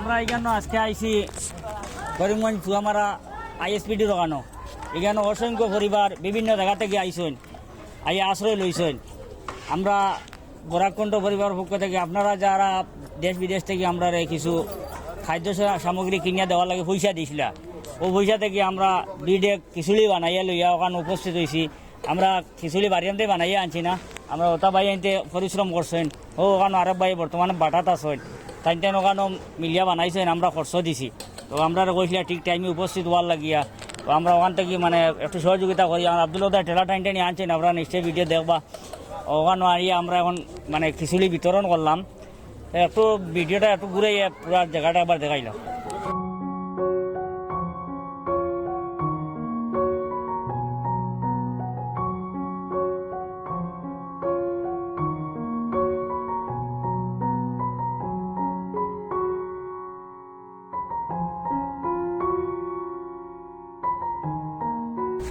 আমরা এখানে আজকে আইছি করিমগঞ্জ চুয়ামারা ISPD দোকানো। এখানে অসংখ্য পরিবার বিভিন্ন জায়গা থেকে আইসেন, আশ্রয় লইছেন। আমরা বরাক কণ্ঠ পরিবার পক্ষ থেকে আপনারা যারা দেশ বিদেশ থেকে আমরা কিছু খাদ্য সামগ্রী কিনিয়া দেওয়ার লাগে পয়সা দিয়েছিল, ও পয়সা থেকে আমরা বিডে খিচুড়ি বানাইয়া লইয়া ওখানে উপস্থিত হয়েছি। আমরা খিচুড়ি বাড়িতে বানাইয়া আনছি না, আমরা ওটা ভাই আনতে পরিশ্রম করছেন। ও ওখানে আরব ভাই বর্তমানে বাটাত আছেন, তাই ওখানে মিলিয়া বানাইছেন, আমরা খরচ দিছি। তো আমরা কইছিলাম ঠিক টাইমে উপস্থিত হওয়ার লাগিয়া। তো আমরা ওখান থেকে মানে একটু সহযোগিতা করি। আব্দুল ঠেলা টাইম টাইনি আনছেন, আপনারা নিশ্চয়ই ভিডিও দেখবা। ওখানে আনিয়ে আমরা এখন মানে খিচুড়ি বিতরণ করলাম। একটু ভিডিওটা একটু ঘুরে পুরো জায়গাটা আবার দেখাইলাম।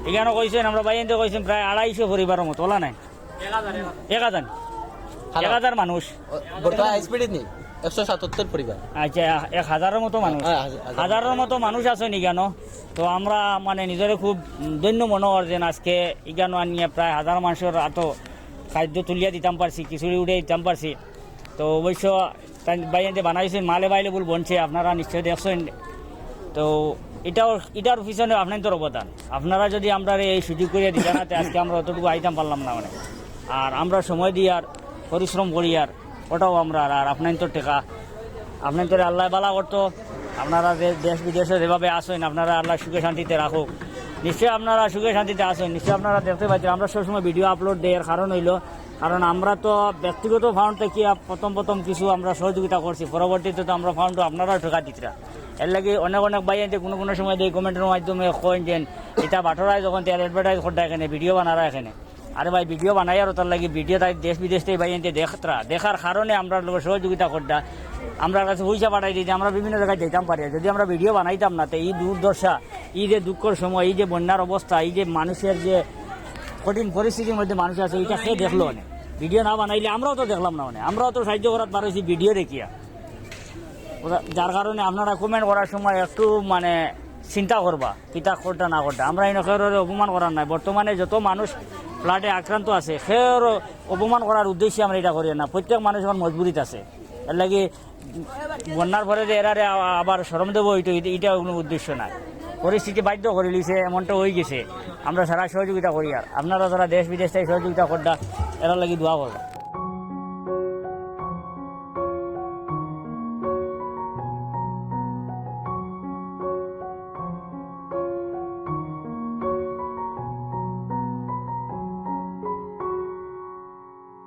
এখানে কইছেন আমরা বাইরে কইছেন প্রায় 250 পরিবারের মতো, ওলা নাই 1000 মানুষ। 177 পরিবার। আচ্ছা, 1000-এর মতো মানুষ, 1000-এর মতো মানুষ আছেন এখানে। তো আমরা মানে নিজের খুব ধন্য মনে হয় যে আজকে এখানে আনিয়ে প্রায় 1000 মানুষের এত খাদ্য তুলিয়া দিতাম পারছি, খিচুড়ি উঠে দিতাম পারছি। তো অবশ্য বাইরে বানাইছেন, মালে বাইলে বল বনছে, আপনারা নিশ্চয়ই দেখছেন। তো এটার পিছনে আপনাদের অবদান। আপনারা যদি আমরা এই সুযোগ করিয়া দিতে না, আজকে আমরা অতটুকু আইতাম পারলাম না। মানে আর আমরা সময় দিয়ে আর পরিশ্রম করি, আর ওটাও আমরা আর আপনাদের টেকা আপনাদের আল্লাহ বালা করতো। আপনারা দেশ বিদেশে যেভাবে আসেন, আপনারা আল্লাহ সুখে শান্তিতে রাখুক। নিশ্চয়ই আপনারা সুখে শান্তিতে আসেন, নিশ্চয়ই আপনারা দেখতে পাচ্ছেন। আমরা সবসময় ভিডিও আপলোড দেওয়ার কারণ হইল, কারণ আমরা তো ব্যক্তিগত ফান্ড থেকে প্রথম কিছু আমরা সহযোগিতা করছি, পরবর্তীতে তো আমরা ফান্ড আপনারাও ঠেকা দিতরা। এর লাগে অনেক ভাই আনতে কোনো সময় দিয়ে কমেন্টের মাধ্যমে কয়েন দেন এটা বাটরায় যখন তার অ্যাডভার্টাইজ করতে এখানে ভিডিও বানারা এখানে। আরে ভাই ভিডিও বানাই আর তার লাগে ভিডিও তাই দেশ বিদেশ থেকে ভাই আনতে দেখার কারণে আমরা সহযোগিতা করতা। আমরা কাছে পয়সা পাঠাই দিই, আমরা বিভিন্ন জায়গায় যেতাম পারি। যদি আমরা ভিডিও বানাইতাম না, তো এই দুর্দশা, এই যে দুঃখের সময়, এই যে বন্যার অবস্থা, এই যে মানুষের যে কঠিন পরিস্থিতির মধ্যে মানুষ আছে, এটা সে দেখলো না। ভিডিও না বানাইলে আমরাও তো দেখলাম না, মানে আমরাও তো সাহায্য করার পারছি ভিডিও দেখিয়া। যার কারণে আপনারা কমেন্ট করার সময় একটু মানে চিন্তা করবা কিতা করটা না করটা। আমরা এই নখের অপমান করার নাই। বর্তমানে যত মানুষ ফ্লাডে আক্রান্ত আছে, সের অপমান করার উদ্দেশ্যে আমরা এটা করি না। প্রত্যেক মানুষ এখন মজবুরিত আছে। এর লাগে বন্যার পরে যে এরারে আবার শরম দেবো, এটা কোনো উদ্দেশ্য নাই। পরিস্থিতি বাধ্য করে লিছে, এমনটা হয়ে গেছে। আমরা সারা সহযোগিতা করি, আর আপনারা যারা দেশ বিদেশ থেকে সহযোগিতা করটা এরা লাগে দোয়া করবা।